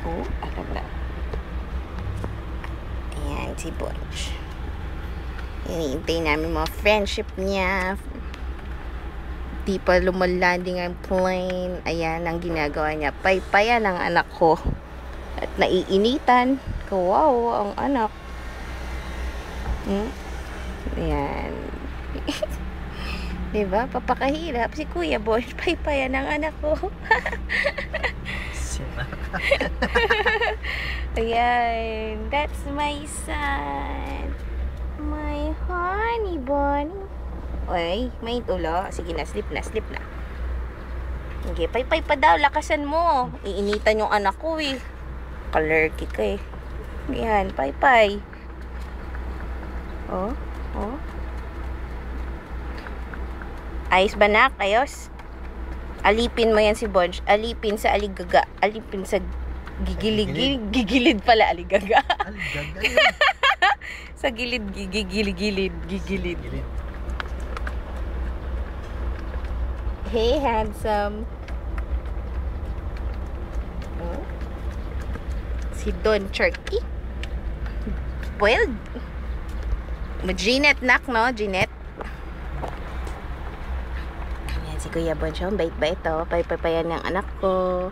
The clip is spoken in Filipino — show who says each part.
Speaker 1: Oh, alam na. Ayan, si Bunch. Hinihintay namin mga friendship niya. Di pa lumalanding ang plane. Ayan ang ginagawa niya. Paypayan ang anak ko. At naiinitan. Wow, ang anak. Ayan. Diba? Papakahirap. Si Kuya Bunch, paypayan ang anak ko. Ayan. That's my son. My honey bunny. Ay, may tulo. Sige na, sleep na, sleep na. Okay, paypay pa daw. Lakasan mo. Iinitan yung anak ko eh. Kalerky ka eh. Ayan, paypay. Oh, oh. Ayos ba nak? Ayos? Alipin mo yan si Bunch. Alipin sa aligaga. Alipin sa gigilid. Gigilid pala, aligaga.
Speaker 2: Aligaga yun.
Speaker 1: Sa gilid, gigilid. Hey, handsome. Oh. Si Don Turkey. Spoiled. Jeanette nak, no? Jeanette. Ayan, si Kuya Bunch. Bait-bait, oh. Paypayan ng anak ko.